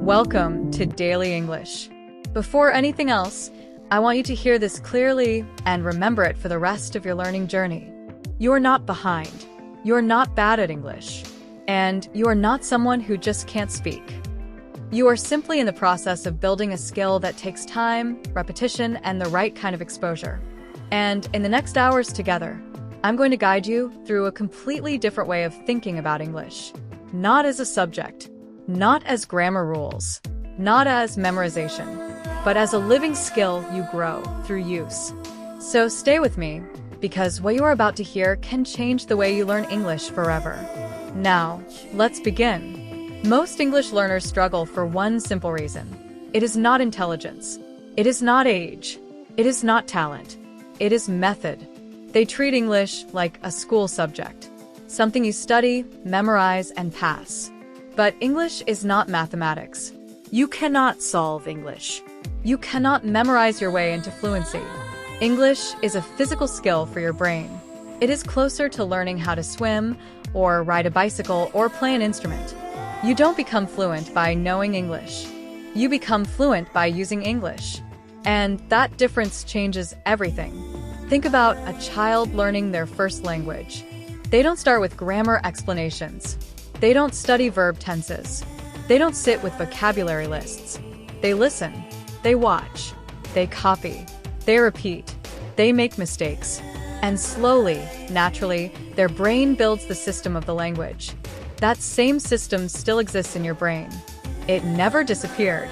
Welcome to Daily English. Before anything else, I want you to hear this clearly and remember it for the rest of your learning journey. You're not behind. You're not bad at English. And you are not someone who just can't speak. You are simply in the process of building a skill that takes time, repetition, and the right kind of exposure. And in the next hours together, I'm going to guide you through a completely different way of thinking about English. Not as a subject, not as grammar rules, not as memorization, but as a living skill you grow through use. So stay with me, because what you are about to hear can change the way you learn English forever. Now, let's begin. Most English learners struggle for one simple reason. It is not intelligence. It is not age. It is not talent. It is method. They treat English like a school subject, something you study, memorize, and pass. But English is not mathematics. You cannot solve English. You cannot memorize your way into fluency. English is a physical skill for your brain. It is closer to learning how to swim, or ride a bicycle, or play an instrument. You don't become fluent by knowing English. You become fluent by using English. And that difference changes everything. Think about a child learning their first language. They don't start with grammar explanations. They don't study verb tenses. They don't sit with vocabulary lists. They listen. They watch. They copy. They repeat. They make mistakes. And slowly, naturally, their brain builds the system of the language. That same system still exists in your brain. It never disappeared.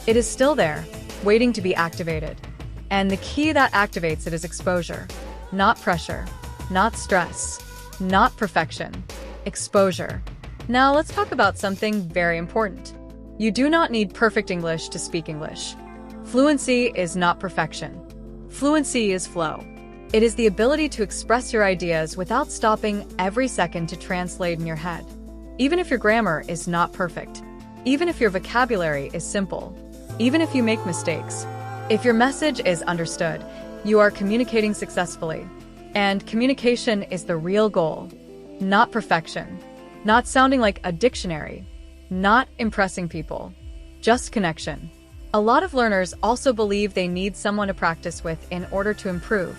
It is still there, waiting to be activated. And the key that activates it is exposure. Not pressure. Not stress. Not perfection. Exposure. Now let's talk about something very important. You do not need perfect English to speak English. Fluency is not perfection. Fluency is flow. It is the ability to express your ideas without stopping every second to translate in your head. Even if your grammar is not perfect, even if your vocabulary is simple, even if you make mistakes, if your message is understood, you are communicating successfully. And communication is the real goal, not perfection, not sounding like a dictionary, not impressing people, just connection. A lot of learners also believe they need someone to practice with in order to improve.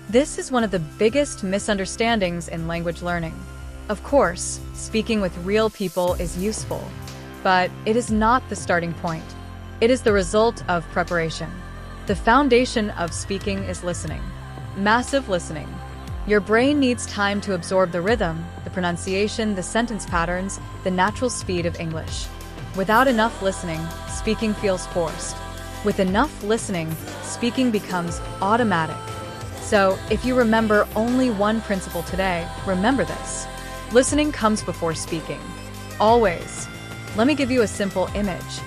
This is one of the biggest misunderstandings in language learning. Of course, speaking with real people is useful, but it is not the starting point. It is the result of preparation. The foundation of speaking is listening. Massive listening. Your brain needs time to absorb the rhythm, the pronunciation, the sentence patterns, the natural speed of English. Without enough listening, speaking feels forced. With enough listening, speaking becomes automatic. So, if you remember only one principle today, remember this. Listening comes before speaking. Always. Let me give you a simple image.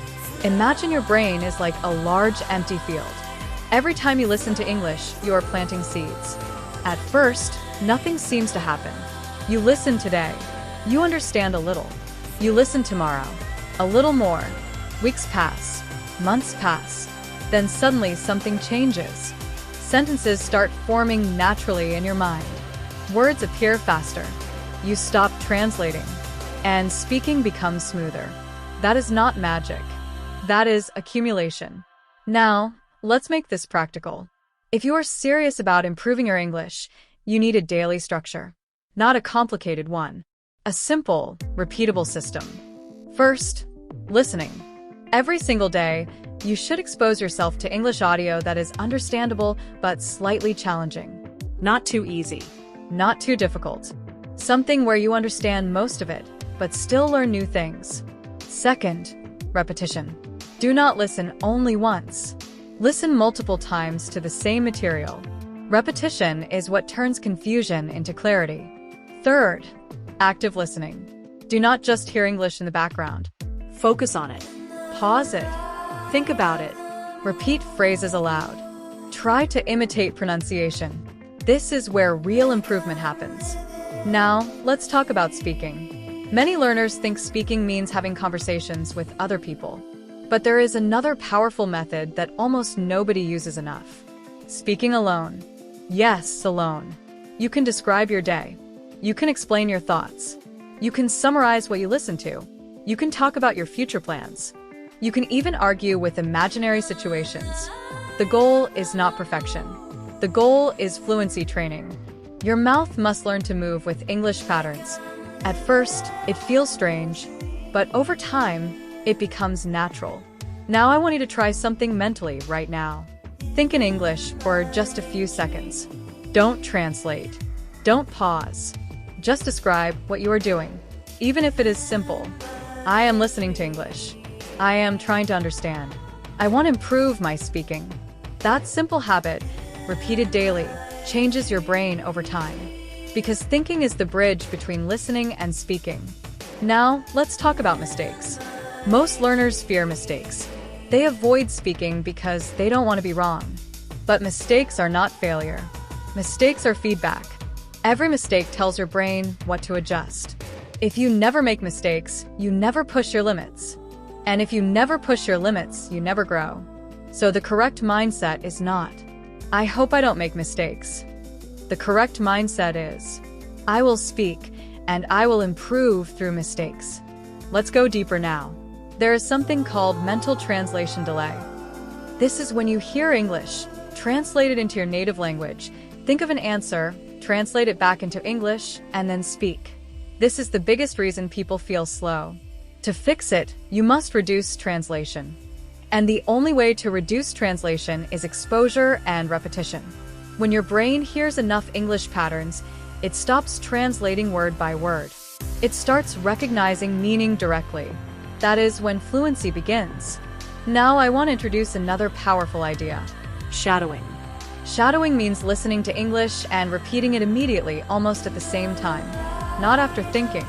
Imagine your brain is like a large empty field. Every time you listen to English, you are planting seeds. At first, nothing seems to happen. You listen today. You understand a little. You listen tomorrow. A little more. Weeks pass. Months pass. Then suddenly something changes. Sentences start forming naturally in your mind. Words appear faster. You stop translating. And speaking becomes smoother. That is not magic. That is accumulation. Now, let's make this practical. If you are serious about improving your English, you need a daily structure. Not a complicated one. A simple, repeatable system. First, listening. Every single day, you should expose yourself to English audio that is understandable but slightly challenging. Not too easy. Not too difficult. Something where you understand most of it, but still learn new things. Second, repetition. Do not listen only once. Listen multiple times to the same material. Repetition is what turns confusion into clarity. Third, active listening. Do not just hear English in the background. Focus on it. Pause it. Think about it. Repeat phrases aloud. Try to imitate pronunciation. This is where real improvement happens. Now, let's talk about speaking. Many learners think speaking means having conversations with other people. But there is another powerful method that almost nobody uses enough. Speaking alone. Yes, alone. You can describe your day. You can explain your thoughts. You can summarize what you listen to. You can talk about your future plans. You can even argue with imaginary situations. The goal is not perfection. The goal is fluency training. Your mouth must learn to move with English patterns. At first, it feels strange, but over time, it becomes natural. Now I want you to try something mentally right now. Think in English for just a few seconds. Don't translate. Don't pause. Just describe what you are doing, even if it is simple. I am listening to English. I am trying to understand. I want to improve my speaking. That simple habit, repeated daily, changes your brain over time. Because thinking is the bridge between listening and speaking. Now, let's talk about mistakes. Most learners fear mistakes. They avoid speaking because they don't want to be wrong. But mistakes are not failure. Mistakes are feedback. Every mistake tells your brain what to adjust. If you never make mistakes, you never push your limits. And if you never push your limits, you never grow. So the correct mindset is not, I hope I don't make mistakes. The correct mindset is, I will speak and I will improve through mistakes. Let's go deeper now. There is something called mental translation delay. This is when you hear English, translate it into your native language, think of an answer, translate it back into English, and then speak. This is the biggest reason people feel slow. To fix it, you must reduce translation. And the only way to reduce translation is exposure and repetition. When your brain hears enough English patterns, it stops translating word by word. It starts recognizing meaning directly. That is when fluency begins. Now I want to introduce another powerful idea. Shadowing. Shadowing means listening to English and repeating it immediately, almost at the same time. Not after thinking.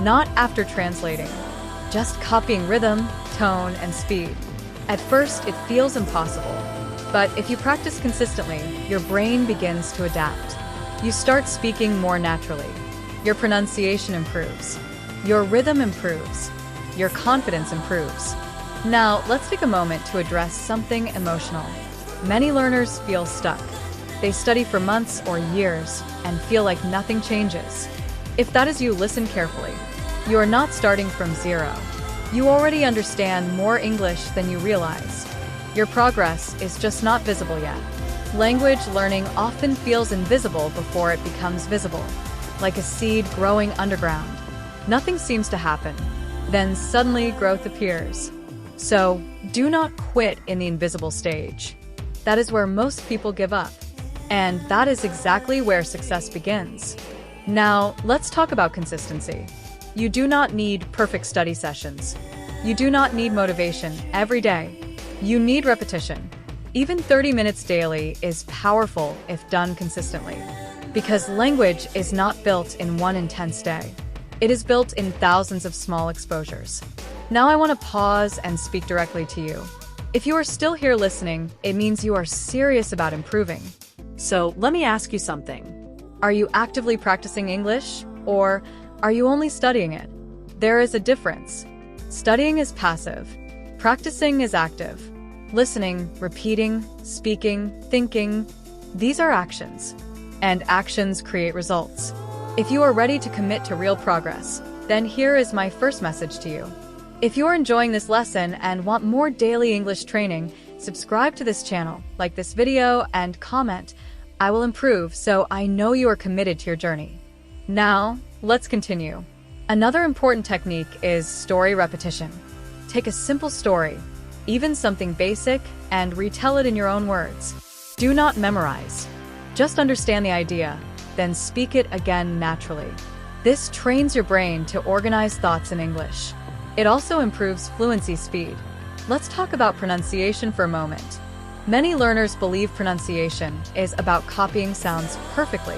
Not after translating. Just copying rhythm, tone, and speed. At first, it feels impossible. But if you practice consistently, your brain begins to adapt. You start speaking more naturally. Your pronunciation improves. Your rhythm improves. Your confidence improves. Now, let's take a moment to address something emotional. Many learners feel stuck. They study for months or years and feel like nothing changes. If that is you, listen carefully. You are not starting from zero. You already understand more English than you realize. Your progress is just not visible yet. Language learning often feels invisible before it becomes visible, like a seed growing underground. Nothing seems to happen. Then suddenly growth appears. So, do not quit in the invisible stage. That is where most people give up. And that is exactly where success begins. Now, let's talk about consistency. You do not need perfect study sessions. You do not need motivation every day. You need repetition. Even 30 minutes daily is powerful if done consistently. Because language is not built in one intense day. It is built in thousands of small exposures. Now I want to pause and speak directly to you. If you are still here listening, it means you are serious about improving. So let me ask you something. Are you actively practicing English, or are you only studying it? There is a difference. Studying is passive. Practicing is active. Listening, repeating, speaking, thinking, these are actions. And actions create results. If you are ready to commit to real progress, then here is my first message to you. If you are enjoying this lesson and want more daily English training, subscribe to this channel, like this video, and comment. I will improve, so I know you are committed to your journey. Now, let's continue. Another important technique is story repetition. Take a simple story, even something basic, and retell it in your own words. Do not memorize. Just understand the idea, then speak it again naturally. This trains your brain to organize thoughts in English. It also improves fluency speed. Let's talk about pronunciation for a moment. Many learners believe pronunciation is about copying sounds perfectly,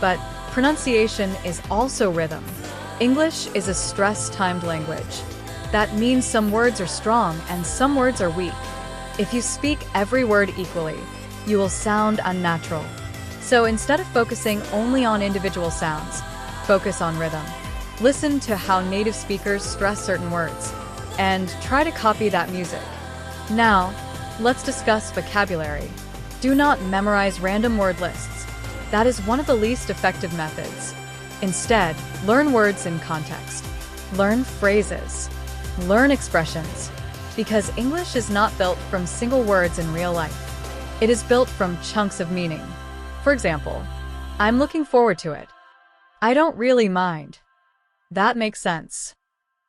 but pronunciation is also rhythm. English is a stress-timed language. That means some words are strong and some words are weak. If you speak every word equally, you will sound unnatural. So instead of focusing only on individual sounds, focus on rhythm. Listen to how native speakers stress certain words, and try to copy that music. Now, let's discuss vocabulary. Do not memorize random word lists. That is one of the least effective methods. Instead, learn words in context. Learn phrases. Learn expressions. Because English is not built from single words in real life. It is built from chunks of meaning. For example, I'm looking forward to it. I don't really mind. That makes sense.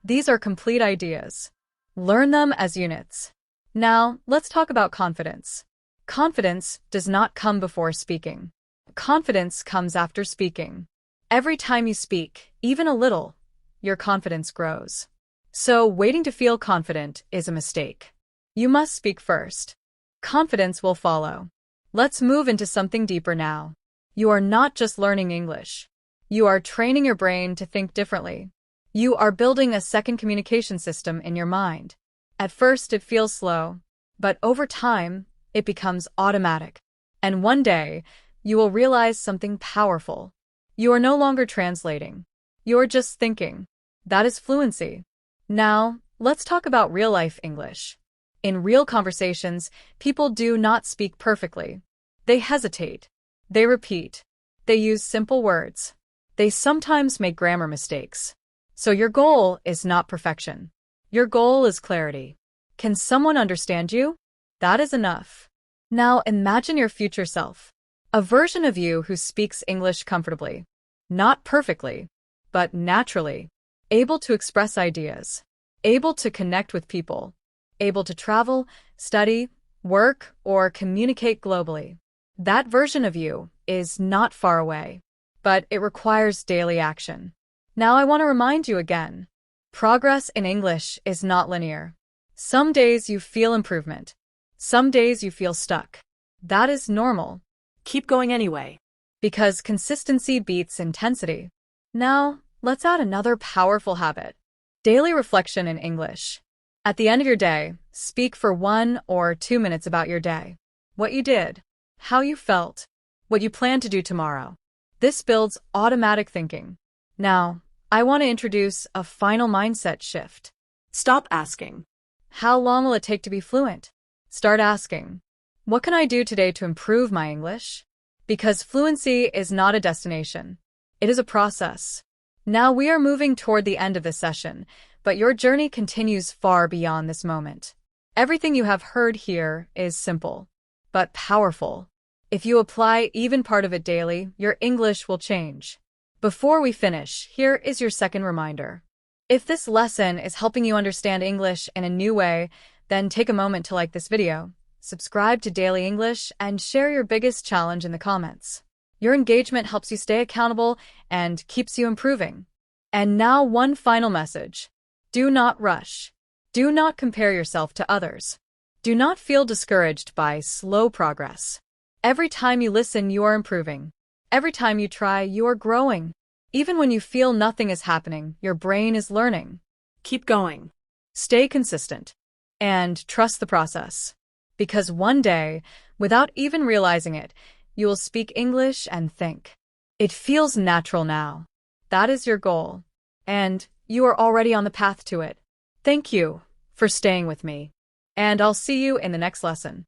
These are complete ideas. Learn them as units. Now, let's talk about confidence. Confidence does not come before speaking. Confidence comes after speaking. Every time you speak, even a little, your confidence grows. So, waiting to feel confident is a mistake. You must speak first. Confidence will follow. Let's move into something deeper now. You are not just learning English. You are training your brain to think differently. You are building a second communication system in your mind. At first, it feels slow, but over time, it becomes automatic. And one day, you will realize something powerful. You are no longer translating. You are just thinking. That is fluency. Now, let's talk about real-life English. In real conversations, people do not speak perfectly. They hesitate. They repeat. They use simple words. They sometimes make grammar mistakes. So your goal is not perfection. Your goal is clarity. Can someone understand you? That is enough. Now imagine your future self. A version of you who speaks English comfortably. Not perfectly, but naturally. Able to express ideas. Able to connect with people. Able to travel, study, work, or communicate globally. That version of you is not far away, but it requires daily action. Now I want to remind you again. Progress in English is not linear. Some days you feel improvement. Some days you feel stuck. That is normal. Keep going anyway. Because consistency beats intensity. Now, let's add another powerful habit. Daily reflection in English. At the end of your day, speak for 1 or 2 minutes about your day. What you did. How you felt. What you plan to do tomorrow. This builds automatic thinking. Now, I want to introduce a final mindset shift. Stop asking. How long will it take to be fluent? Start asking. What can I do today to improve my English? Because fluency is not a destination. It is a process. Now we are moving toward the end of this session, but your journey continues far beyond this moment. Everything you have heard here is simple, but powerful. If you apply even part of it daily, your English will change. Before we finish, here is your second reminder. If this lesson is helping you understand English in a new way, then take a moment to like this video, subscribe to Daily English, and share your biggest challenge in the comments. Your engagement helps you stay accountable and keeps you improving. And now one final message. Do not rush. Do not compare yourself to others. Do not feel discouraged by slow progress. Every time you listen, you are improving. Every time you try, you are growing. Even when you feel nothing is happening, your brain is learning. Keep going. Stay consistent. And trust the process. Because one day, without even realizing it, you will speak English and think. It feels natural now. That is your goal. And you are already on the path to it. Thank you for staying with me. And I'll see you in the next lesson.